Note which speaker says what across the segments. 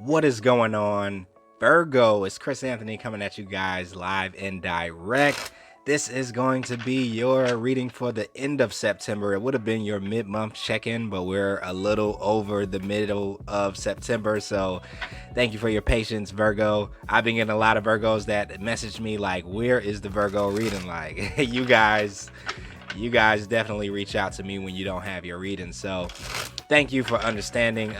Speaker 1: What is going on, Virgo? It's Chris Anthony coming at you guys live and direct. This is going to be your reading for the end of September. It would have been your mid-month check-in, but we're a little over the middle of September, so thank you for your patience, Virgo. I've been getting a lot of Virgos that message me like, where is the Virgo reading? Like, you guys definitely reach out to me when you don't have your reading, so thank you for understanding.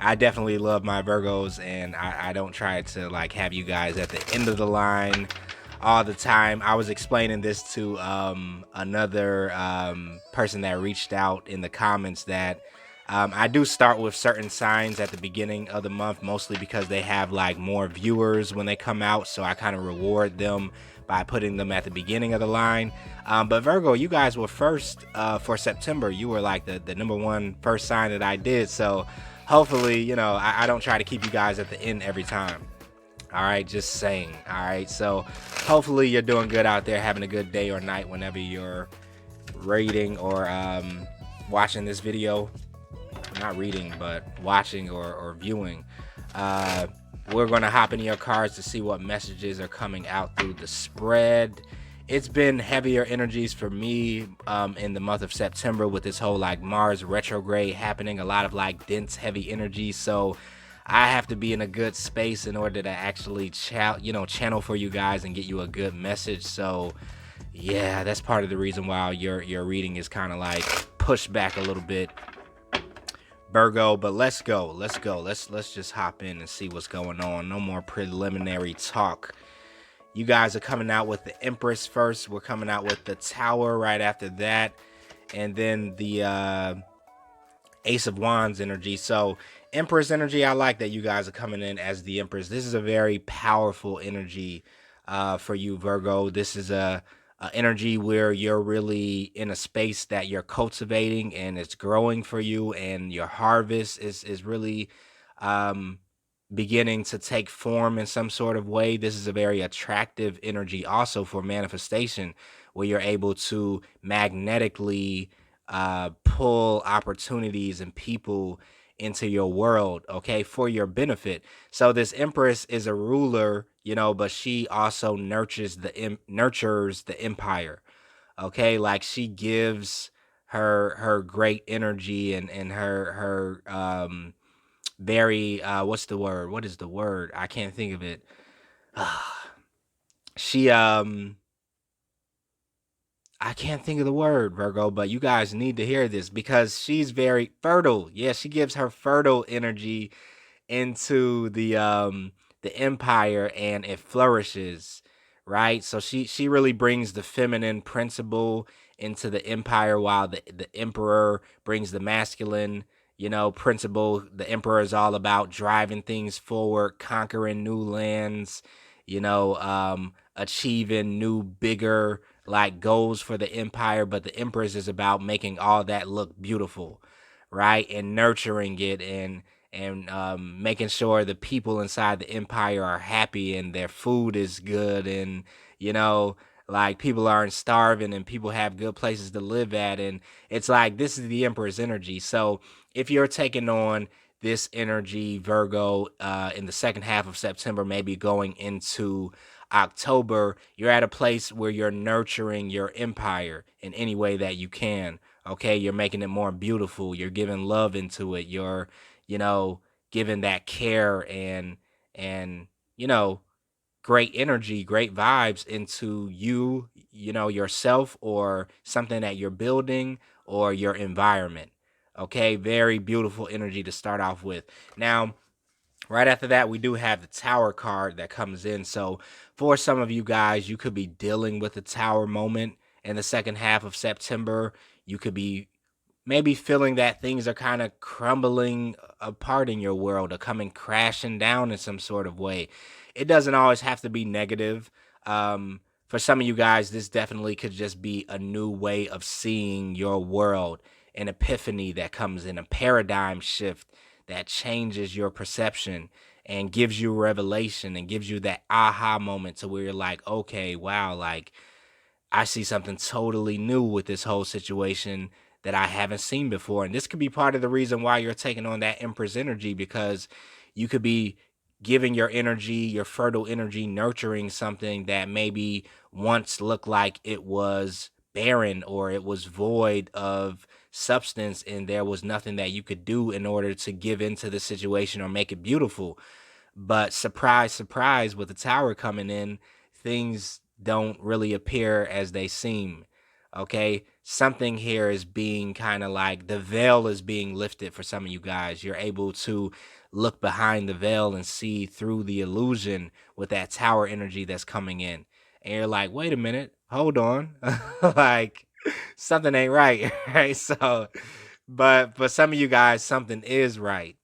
Speaker 1: I definitely love my Virgos, and I don't try to like have you guys at the end of the line all the time. I was explaining this to another person that reached out in the comments that I do start with certain signs at the beginning of the month, mostly because they have like more viewers when they come out, so I kind of reward them by putting them at the beginning of the line. But Virgo, you guys were first for September. You were like the #1 first sign that I did, so hopefully, you know, I don't try to keep you guys at the end every time. All right, just saying. All right, so hopefully you're doing good out there, having a good day or night whenever you're reading or watching this video. Not reading, but watching or viewing. We're going to hop into your cards to see what messages are coming out through the spread. It's been heavier energies for me in the month of September with this whole like Mars retrograde happening, a lot of like dense heavy energy. So I have to be in a good space in order to actually channel for you guys and get you a good message. So yeah, that's part of the reason why your reading is kind of like pushed back a little bit, Virgo. But let's go. Let's just hop in and see what's going on. No more preliminary talk. You guys are coming out with the Empress first. We're coming out with the Tower right after that, and then the Ace of Wands energy. So Empress energy, I like that you guys are coming in as the Empress. This is a very powerful energy for you, Virgo. This is a energy where you're really in a space that you're cultivating and it's growing for you, and your harvest is really beginning to take form in some sort of way. This is a very attractive energy also for manifestation, where you're able to magnetically pull opportunities and people into your world, okay, for your benefit. So this Empress is a ruler, you know, but she also nurtures the empire, okay? Like she gives her great energy and her very what's the word? What is the word? I can't think of it. She I can't think of the word, Virgo, but you guys need to hear this because she's very fertile. Yeah, she gives her fertile energy into the empire, and it flourishes, right? So she really brings the feminine principle into the empire, while the emperor brings the masculine, you know, principle. The emperor is all about driving things forward, conquering new lands, you know, achieving new bigger like goals for the empire. But the Empress is about making all that look beautiful, right, and nurturing it, and making sure the people inside the empire are happy and their food is good, and you know, like people aren't starving and people have good places to live at. And it's like this is the Emperor's energy. So if you're taking on this energy, Virgo, in the second half of September, maybe going into October, you're at a place where you're nurturing your empire in any way that you can. Okay, you're making it more beautiful. You're giving love into it. You're, you know, giving that care and you know, great energy, great vibes into you, you know, yourself or something that you're building or your environment. Okay, very beautiful energy to start off with. Now, right after that, we do have the Tower card that comes in. So for some of you guys, you could be dealing with the Tower moment in the second half of September. You could be maybe feeling that things are kind of crumbling apart in your world or coming crashing down in some sort of way. It doesn't always have to be negative. For some of you guys, this definitely could just be a new way of seeing your world, an epiphany that comes in, a paradigm shift that changes your perception and gives you revelation and gives you that aha moment to where you're like, okay, wow, like I see something totally new with this whole situation that I haven't seen before. And this could be part of the reason why you're taking on that Empress energy, because You could be giving your energy, your fertile energy, nurturing something that maybe once looked like it was barren or it was void of substance, and there was nothing that you could do in order to give into the situation or make it beautiful. But surprise, surprise, with the tower coming in, things don't really appear as they seem. Okay. Something here is being kind of like the veil is being lifted for some of you guys. You're able to look behind the veil and see through the illusion with that tower energy that's coming in. And you're like, wait a minute, hold on. Like something ain't right. Right. So, but for some of you guys, something is right.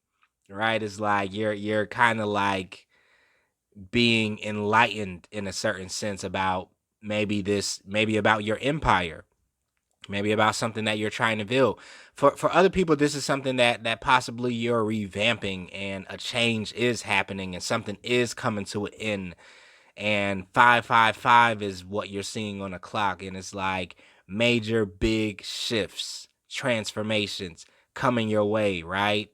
Speaker 1: Right. It's like you're kind of like being enlightened in a certain sense about maybe about your empire, maybe about something that you're trying to build. For other people, this is something that possibly you're revamping, and a change is happening and something is coming to an end. And 555 is what you're seeing on the clock, and it's like major big shifts, transformations coming your way, right?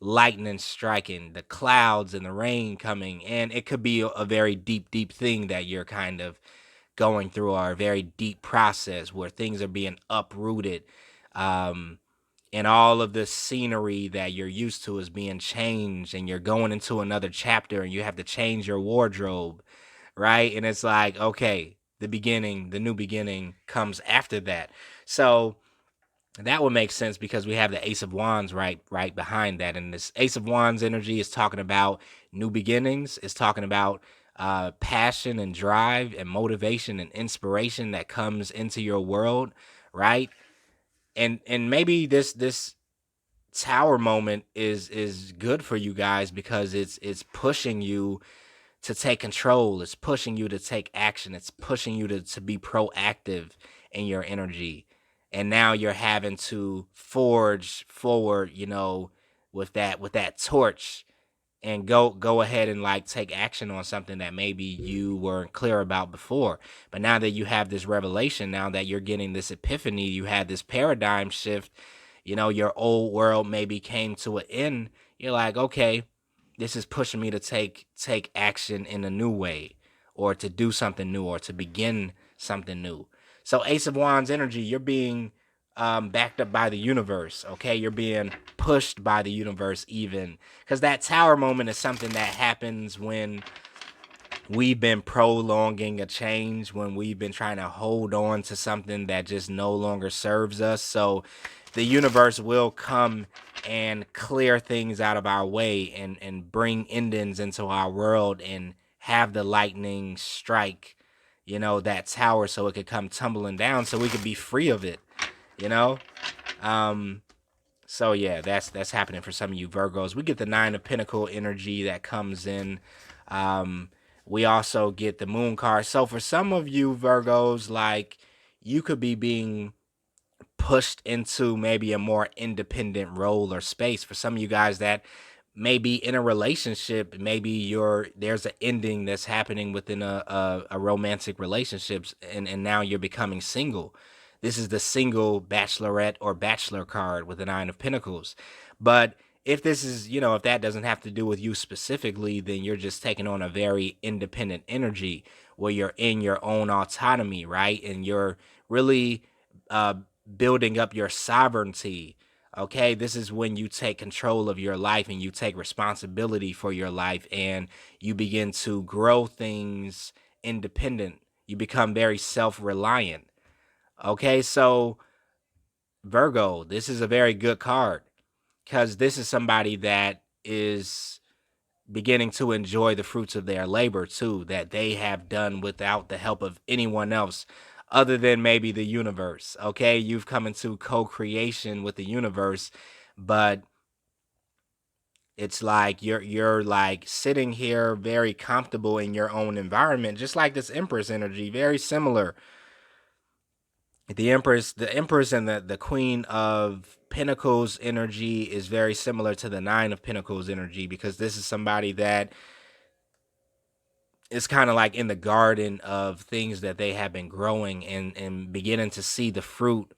Speaker 1: Lightning striking, the clouds and the rain coming, and it could be a very deep thing that you're kind of going through, or a very deep process where things are being uprooted, um, and all of the scenery that you're used to is being changed, and you're going into another chapter, and you have to change your wardrobe, right? And it's like, okay, the new beginning comes after that. So that would make sense because we have the Ace of Wands right behind that. And this Ace of Wands energy is talking about new beginnings. It's talking about passion and drive and motivation and inspiration that comes into your world, right? And maybe this tower moment is good for you guys because it's pushing you to take control. It's pushing you to take action. It's pushing you to be proactive in your energy. And now you're having to forge forward, with that torch, and go ahead and like take action on something that maybe you weren't clear about before. But now that you have this revelation, now that you're getting this epiphany, you had this paradigm shift, your old world maybe came to an end. You're like, okay, this is pushing me to take action in a new way, or to do something new, or to begin something new. So Ace of Wands energy, you're being backed up by the universe. Okay, you're being pushed by the universe, even because that tower moment is something that happens when we've been prolonging a change, when we've been trying to hold on to something that just no longer serves us. So the universe will come and clear things out of our way, and bring endings into our world, and have the lightning strike, that tower, so it could come tumbling down, so we could be free of it, you know? Um, so yeah, that's happening for some of you Virgos. We get the Nine of Pentacle energy that comes in. Um, we also get the Moon card. So for some of you Virgos, like, you could be being pushed into maybe a more independent role or space. For some of you guys that may be in a relationship, maybe there's an ending that's happening within a romantic relationships, and now you're becoming single. This is the single bachelorette or bachelor card with the Nine of Pentacles. But if this is, if that doesn't have to do with you specifically, then you're just taking on a very independent energy where you're in your own autonomy, right? And you're really uh, building up your sovereignty. Okay, this is when you take control of your life and you take responsibility for your life, and you begin to grow things independent. You become very self-reliant. Okay, so Virgo, this is a very good card because this is somebody that is beginning to enjoy the fruits of their labor too, that they have done without the help of anyone else other than maybe the universe. Okay, you've come into co-creation with the universe, but it's like you're like sitting here very comfortable in your own environment, just like this Empress energy, very similar. The Empress and the Queen of Pentacles energy is very similar to the Nine of Pentacles energy, because this is somebody that is kind of like in the garden of things that they have been growing, and beginning to see the fruit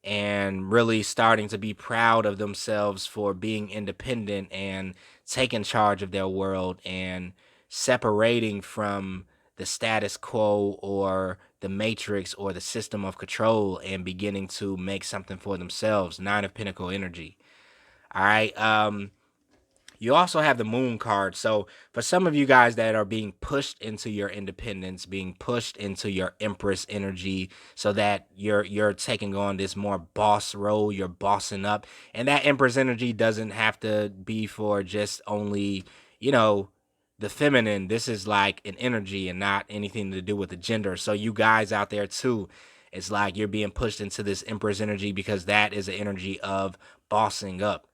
Speaker 1: and really starting to be proud of themselves for being independent and taking charge of their world and separating from the status quo or the matrix or the system of control and beginning to make something for themselves. Nine of Pentacle energy. All right. You also have the moon card. So for some of you guys that are being pushed into your independence, being pushed into your Empress energy, so that you're taking on this more boss role, you're bossing up. And that Empress energy doesn't have to be for just only, you know, the feminine. This is like an energy and not anything to do with the gender. So you guys out there too, it's like you're being pushed into this Empress energy because that is an energy of bossing up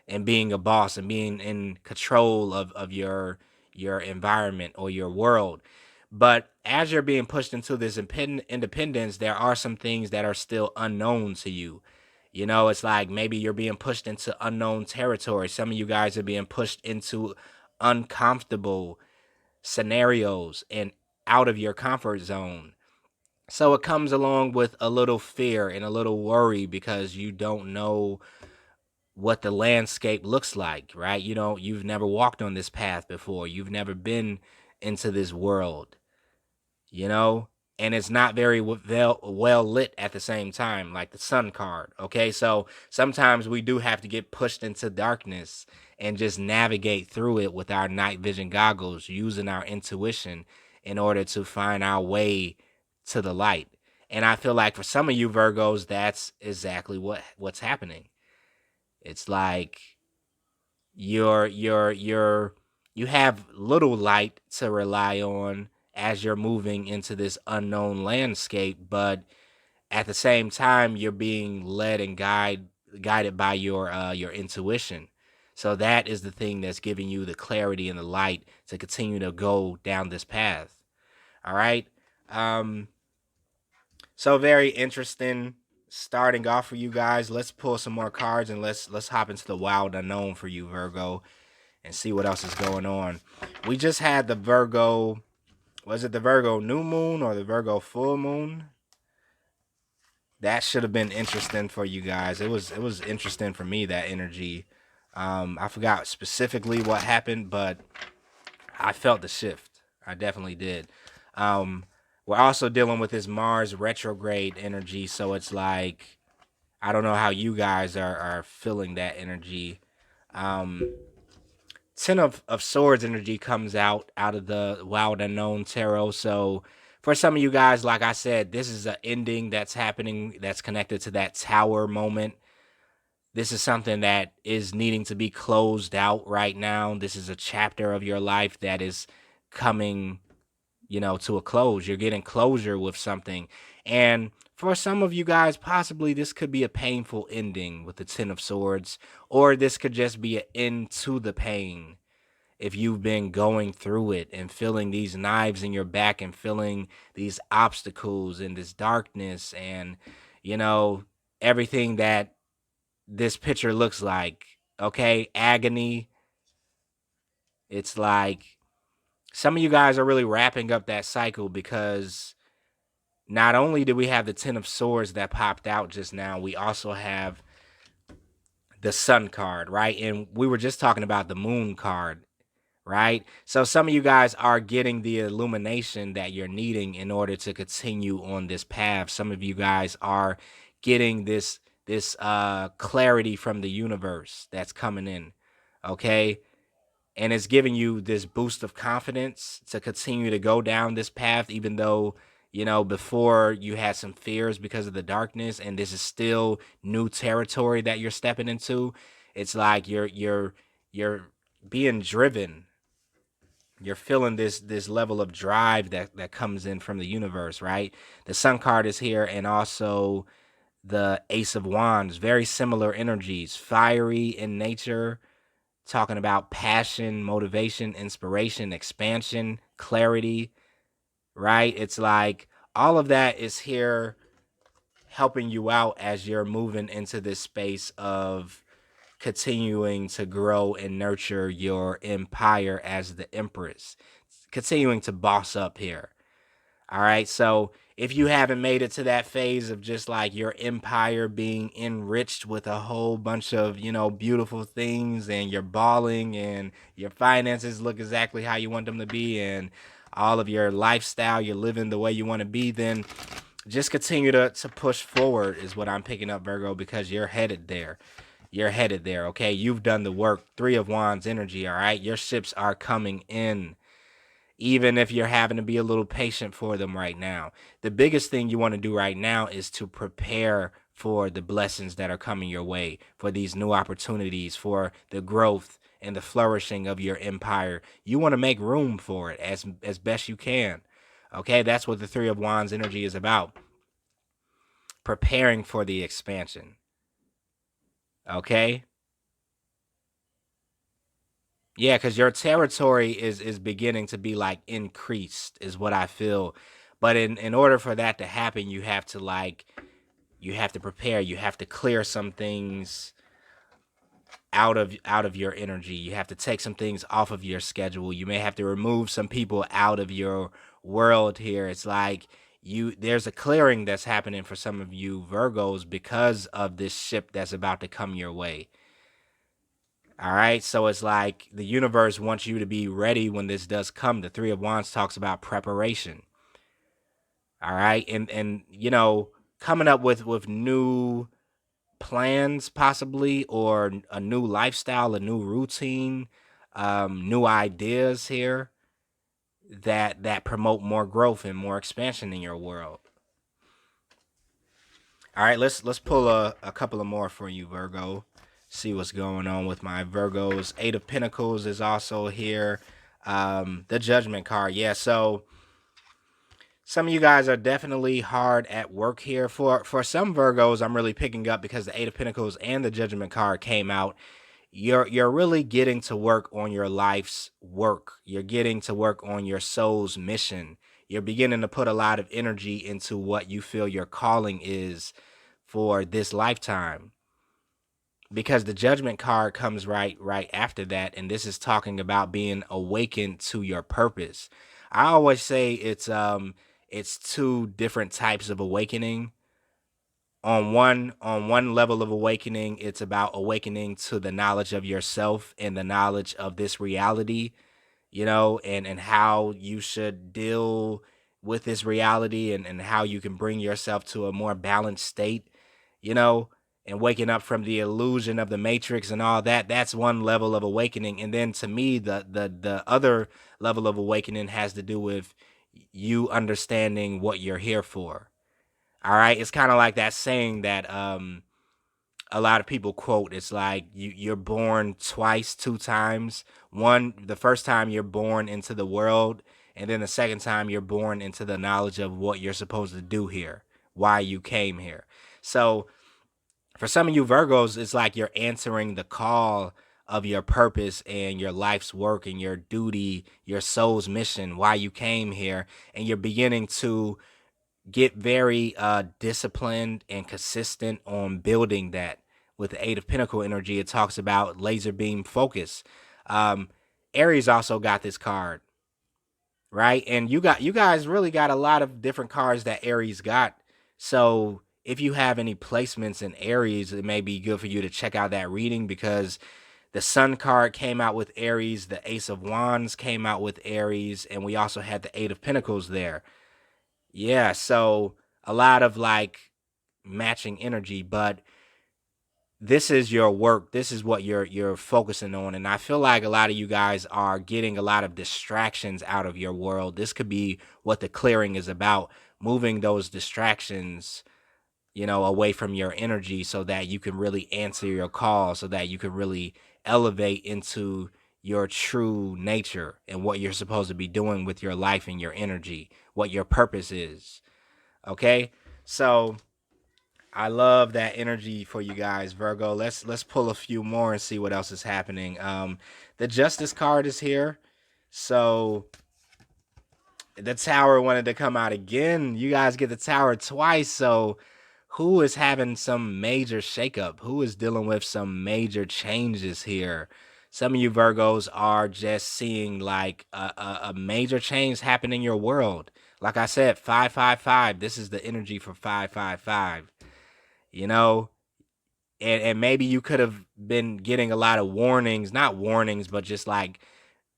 Speaker 1: and being a boss and being in control of your environment or your world. But as you're being pushed into this independence, there are some things that are still unknown to you. You know, it's like maybe you're being pushed into unknown territory. Some of you guys are being pushed into uncomfortable scenarios and out of your comfort zone. So it comes along with a little fear and a little worry because you don't know what the landscape looks like, right? You know, you've never walked on this path before. You've never been into this world, you know, and it's not very well lit at the same time, like the sun card. Okay, so sometimes we do have to get pushed into darkness and just navigate through it with our night vision goggles, using our intuition in order to find our way to the light. And I feel like for some of you Virgos, that's exactly what's happening. It's like you have little light to rely on as you're moving into this unknown landscape, but at the same time you're being led and guided by your intuition. So that is the thing that's giving you the clarity and the light to continue to go down this path. All right. Um so very interesting starting off for you guys. Let's pull some more cards and let's hop into the wild unknown for you, Virgo, and see what else is going on. We just had the Virgo, was it the Virgo new moon or the Virgo full moon? That should have been interesting for you guys. It was interesting for me, that energy. I forgot specifically what happened, but I felt the shift. I definitely did. We're also dealing with this Mars retrograde energy, so it's like I don't know how you guys are feeling that energy. Um, Ten of Swords energy comes out of the Wild Unknown Tarot. So for some of you guys, like I said, this is an ending that's happening that's connected to that Tower moment. This is something that is needing to be closed out right now. This is a chapter of your life that is coming, to a close. You're getting closure with something. And for some of you guys, possibly this could be a painful ending with the Ten of Swords, or this could just be an end to the pain. If you've been going through it and feeling these knives in your back and feeling these obstacles and this darkness and, you know, everything that this picture looks like, okay, agony. It's like some of you guys are really wrapping up that cycle because not only do we have the Ten of Swords that popped out just now, we also have the Sun card, right? And we were just talking about the Moon card, right? So some of you guys are getting the illumination that you're needing in order to continue on this path. Some of you guys are getting this clarity from the universe that's coming in, okay? And it's giving you this boost of confidence to continue to go down this path, even though, before you had some fears because of the darkness, and this is still new territory that you're stepping into. It's like you're being driven. You're feeling this level of drive that comes in from the universe, right? The Sun card is here, and also the Ace of Wands. Very similar energies, fiery in nature, talking about passion, motivation, inspiration, expansion, clarity, right? It's like all of that is here helping you out as you're moving into this space of continuing to grow and nurture your empire as the Empress, continuing to boss up here. All right. So if you haven't made it to that phase of just like your empire being enriched with a whole bunch of, beautiful things, and you're balling and your finances look exactly how you want them to be, and all of your lifestyle, you're living the way you want to be, then just continue to push forward is what I'm picking up, Virgo, because you're headed there. You're headed there. Okay. You've done the work. 3 of Wands energy. All right. Your ships are coming in, even if you're having to be a little patient for them right now. The biggest thing you want to do right now is to prepare for the blessings that are coming your way, for these new opportunities, for the growth and the flourishing of your empire. You want to make room for it as best you can. Okay, that's what the 3 of Wands energy is about. Preparing for the expansion. Okay? Yeah, because your territory is beginning to be like increased, is what I feel. But in order for that to happen, you have to prepare. You have to clear some things out of your energy. You have to take some things off of your schedule. You may have to remove some people out of your world here. It's like there's a clearing that's happening for some of you Virgos because of this ship that's about to come your way. All right. So it's like the universe wants you to be ready when this does come. The 3 of Wands talks about preparation. All right. And coming up with new plans possibly, or a new lifestyle, a new routine, new ideas here that promote more growth and more expansion in your world. All right, let's pull a couple of more for you, Virgo. See what's going on with my Virgos. 8 of Pentacles is also here. The Judgment card. Yeah, so some of you guys are definitely hard at work here. For some Virgos, I'm really picking up because the 8 of Pentacles and the Judgment card came out. You're really getting to work on your life's work. You're getting to work on your soul's mission. You're beginning to put a lot of energy into what you feel your calling is for this lifetime, because the Judgment card comes right after that, and this is talking about being awakened to your purpose. I always say it's 2 different types of awakening. On one level of awakening, it's about awakening to the knowledge of yourself and the knowledge of this reality, and how you should deal with this reality, and how you can bring yourself to a more balanced state, you know, and waking up from the illusion of the matrix and all that. That's one level of awakening. And then to me, the other level of awakening has to do with you understanding what you're here for. All right. It's kind of like that saying that a lot of people quote. It's like you're born twice, 2 times. One, the first time you're born into the world, and then the second time you're born into the knowledge of what you're supposed to do here, why you came here. So for some of you Virgos, it's like you're answering the call of your purpose and your life's work and your duty, your soul's mission, why you came here, and you're beginning to get very disciplined and consistent on building that. With the 8 of Pentacle energy, it talks about laser beam focus. Aries also got this card, right? And you guys really got a lot of different cards that Aries got. So if you have any placements in Aries, it may be good for you to check out that reading, because the Sun card came out with Aries, the Ace of Wands came out with Aries, and we also had the 8 of Pentacles there. Yeah, so a lot of like matching energy, but this is your work. This is what you're focusing on, and I feel like a lot of you guys are getting a lot of distractions out of your world. This could be what the clearing is about, moving those distractions, away from your energy, so that you can really answer your call, so that you can really elevate into your true nature and what you're supposed to be doing with your life and your energy, what your purpose is. Okay? So I love that energy for you guys, Virgo. Let's pull a few more and see what else is happening. The Justice card is here. So the Tower wanted to come out again. You guys get the Tower twice. So who is having some major shakeup? Who is dealing with some major changes here? Some of you Virgos are just seeing like a major change happen in your world. Like I said, 555. This is the energy for 555. You know, and maybe you could have been getting a lot of warnings, not warnings, but just like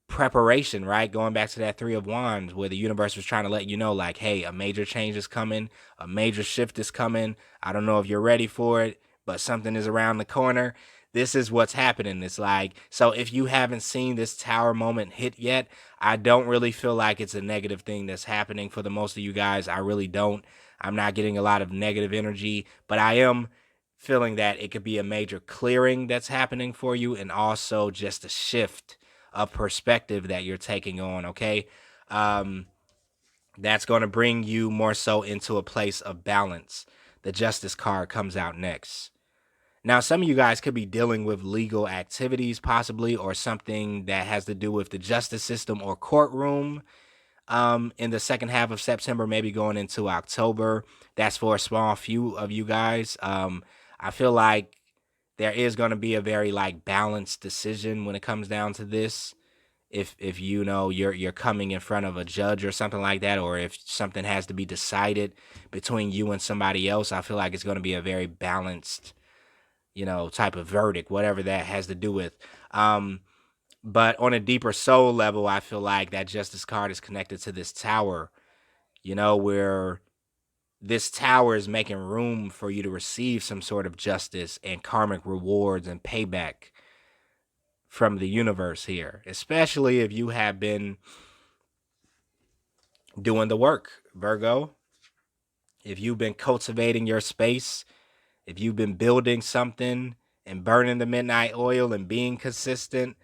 Speaker 1: preparation, right? Going back to that Three of Wands where the universe was trying to let you know, like, hey, a major change is coming, a major shift is coming. I don't know if you're ready for it, but something is around the corner. This is what's happening. It's like, so if you haven't seen this tower moment hit yet, I don't really feel like it's a negative thing that's happening for the most of you guys. I really don't. I'm not getting a lot of negative energy, but I am feeling that it could be a major clearing that's happening for you, and also just a shift of perspective that you're taking on, okay? Um, that's going to bring you more so into a place of balance. The Justice card comes out next. Now, some of you guys could be dealing with legal activities, possibly, or something that has to do with the justice system or courtroom in the second half of September, maybe going into October. That's for a small few of you guys. I feel like there is going to be a very like balanced decision when it comes down to this. If you know you're coming in front of a judge or something like that, or if something has to be decided between you and somebody else, I feel like it's going to be a very balanced, type of verdict, whatever that has to do with. But on a deeper soul level, I feel like that Justice card is connected to this tower, where this tower is making room for you to receive some sort of justice and karmic rewards and payback from the universe here, especially if you have been doing the work, Virgo. If you've been cultivating your space, if you've been building something and burning the midnight oil and being consistent,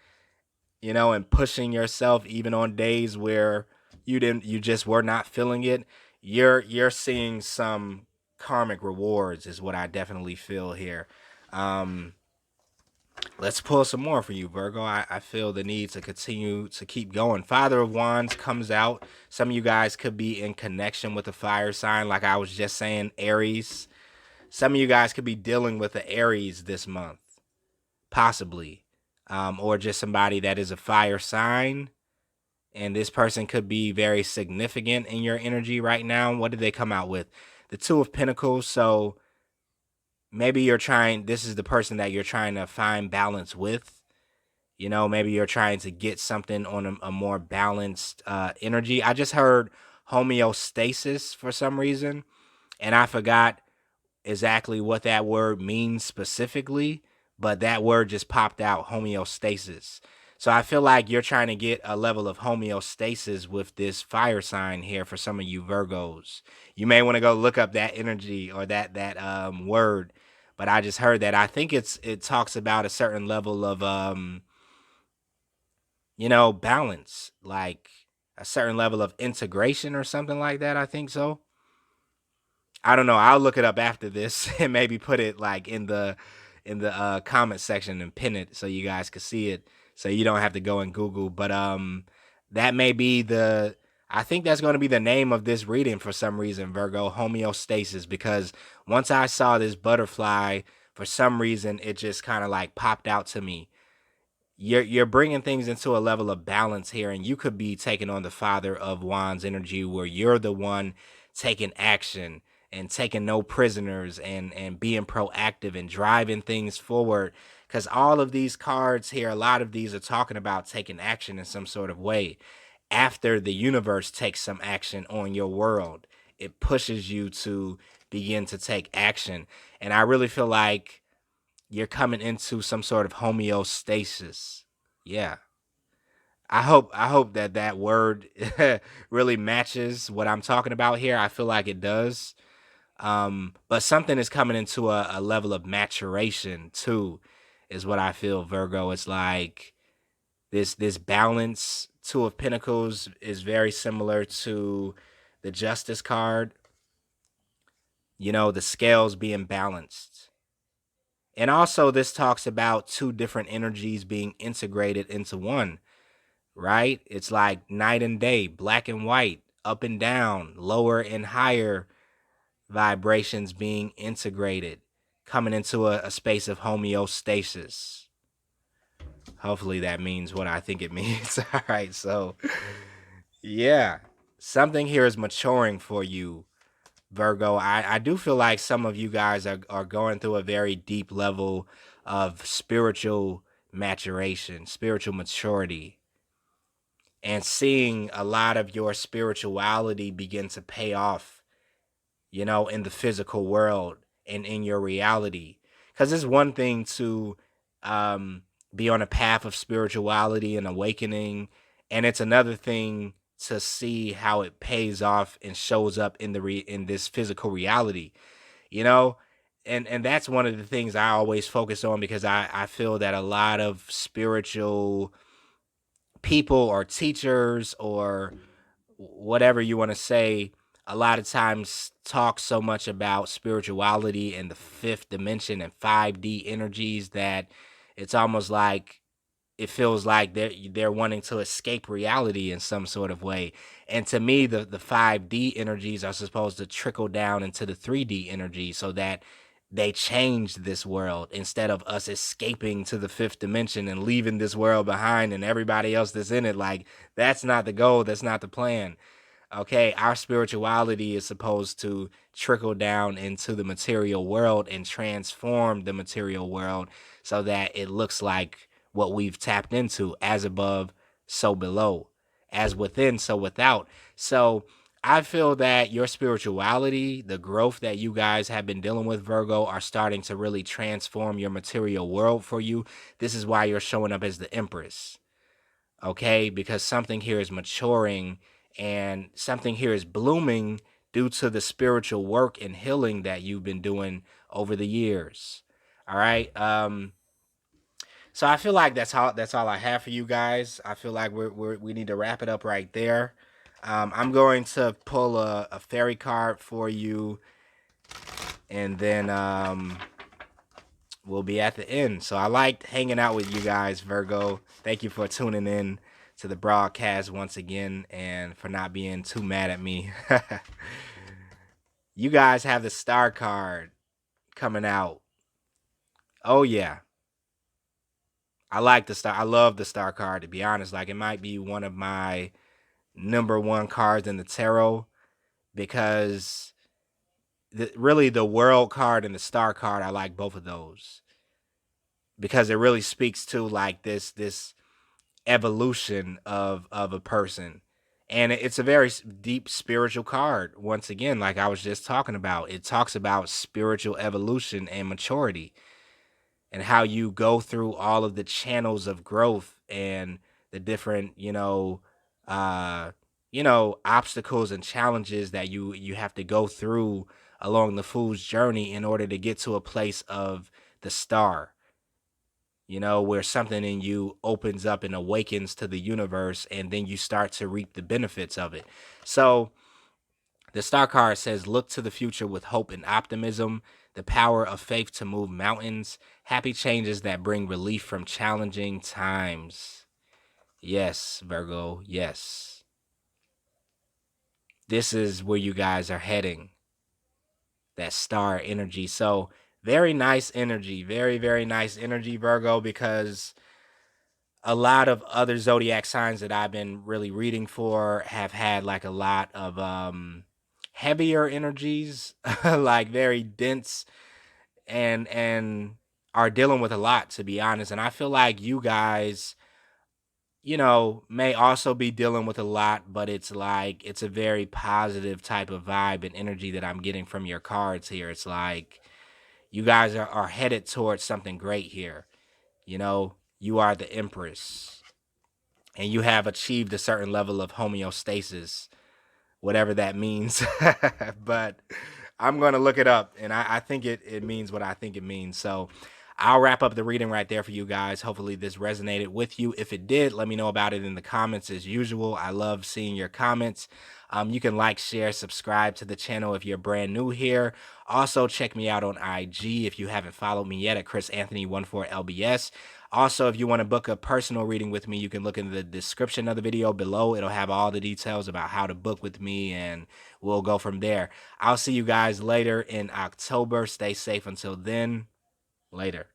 Speaker 1: and pushing yourself even on days where you just were not feeling it, you're seeing some karmic rewards is what I definitely feel here. Let's pull some more for you, Virgo. I feel the need to continue to keep going. Father of Wands comes out. Some of you guys could be in connection with a fire sign, like I was just saying, Aries. Some of you guys could be dealing with the Aries this month, possibly. Or just somebody that is a fire sign. And this person could be very significant in your energy right now. What did they come out with? The Two of Pentacles. So maybe this is the person that you're trying to find balance with. Maybe you're trying to get something on a more balanced energy. I just heard homeostasis for some reason, and I forgot exactly what that word means specifically, but that word just popped out, homeostasis. So I feel like you're trying to get a level of homeostasis with this fire sign here for some of you Virgos. You may want to go look up that energy or that word, but I just heard that. I think it talks about a certain level of balance, like a certain level of integration or something like that. I think so. I don't know. I'll look it up after this and maybe put it like in the comment section and pin it so you guys can see it, so you don't have to go and Google. But that may be I think that's going to be the name of this reading for some reason, Virgo, homeostasis, because once I saw this butterfly, for some reason it just kind of like popped out to me. You're bringing things into a level of balance here, and you could be taking on the Father of Wands energy, where you're the one taking action and taking no prisoners and being proactive and driving things forward. Because all of these cards here, a lot of these are talking about taking action in some sort of way. After the universe takes some action on your world, it pushes you to begin to take action. And I really feel like you're coming into some sort of homeostasis. Yeah. I hope that word really matches what I'm talking about here. I feel like it does. But something is coming into a level of maturation too, is what I feel, Virgo. It's like this balance. Two of Pentacles is very similar to the Justice card. The scales being balanced. And also, this talks about two different energies being integrated into one, right? It's like night and day, black and white, up and down, lower and higher vibrations being integrated, coming into a space of homeostasis. Hopefully that means what I think it means. All right, so yeah. something here is maturing for you, Virgo. I do feel like some of you guys are going through a very deep level of spiritual maturation, spiritual maturity, and seeing a lot of your spirituality begin to pay off, you know, in the physical world and in your reality. Because it's one thing to um, be on a path of spirituality and awakening, and it's another thing to see how it pays off and shows up in in this physical reality, you know. And that's one of the things I always focus on, because I feel that a lot of spiritual people or teachers or whatever you want to say, a lot of times talk so much about spirituality and the fifth dimension and 5D energies that it's almost like it feels like they're wanting to escape reality in some sort of way. And to me, the 5D energies are supposed to trickle down into the 3D energy so that they change this world, instead of us escaping to the fifth dimension and leaving this world behind and everybody else that's in it. Like, that's not the goal, that's not the plan. Okay, our spirituality is supposed to trickle down into the material world and transform the material world so that it looks like what we've tapped into: as above, so below, as within, so without. So I feel that your spirituality, the growth that you guys have been dealing with, Virgo, are starting to really transform your material world for you. This is why you're showing up as the Empress. Okay, because something here is maturing and something here is blooming due to the spiritual work and healing that you've been doing over the years. All right. So I feel like that's all I have for you guys. I feel like we need to wrap it up right there. I'm going to pull a fairy card for you, and then we'll be at the end. So I liked hanging out with you guys, Virgo. Thank you for tuning in to the broadcast once again, and for not being too mad at me. You guys have the star card coming out. Oh yeah. I like the star. I love the star card, to be honest. Like, it might be one of my number one cards in the tarot, because really the world card and the star card, I like both of those, because it really speaks to like this evolution of a person. And it's a very deep spiritual card. Once again, like I was just talking about, it talks about spiritual evolution and maturity, and how you go through all of the channels of growth and the different, uh obstacles and challenges that you have to go through along the fool's journey in order to get to a place of the star, where something in you opens up and awakens to the universe, and then you start to reap the benefits of it. So the star card says, look to the future with hope and optimism, the power of faith to move mountains, happy changes that bring relief from challenging times. Yes, Virgo, yes. This is where you guys are heading, that star energy. So very nice energy, very, very nice energy, Virgo, because a lot of other zodiac signs that I've been really reading for have had like a lot of heavier energies, like very dense, and are dealing with a lot, to be honest. And I feel like you guys, may also be dealing with a lot, but it's like it's a very positive type of vibe and energy that I'm getting from your cards here. It's like you guys are headed towards something great here. You are the Empress, and you have achieved a certain level of homeostasis, whatever that means. But I'm going to look it up, and I think it means what I think it means. So I'll wrap up the reading right there for you guys. Hopefully this resonated with you. If it did, let me know about it in the comments as usual. I love seeing your comments. You can like, share, subscribe to the channel if you're brand new here. Also, check me out on IG if you haven't followed me yet at chrisanthony14lbs. Also, if you want to book a personal reading with me, you can look in the description of the video below. It'll have all the details about how to book with me, and we'll go from there. I'll see you guys later in October. Stay safe until then. Later.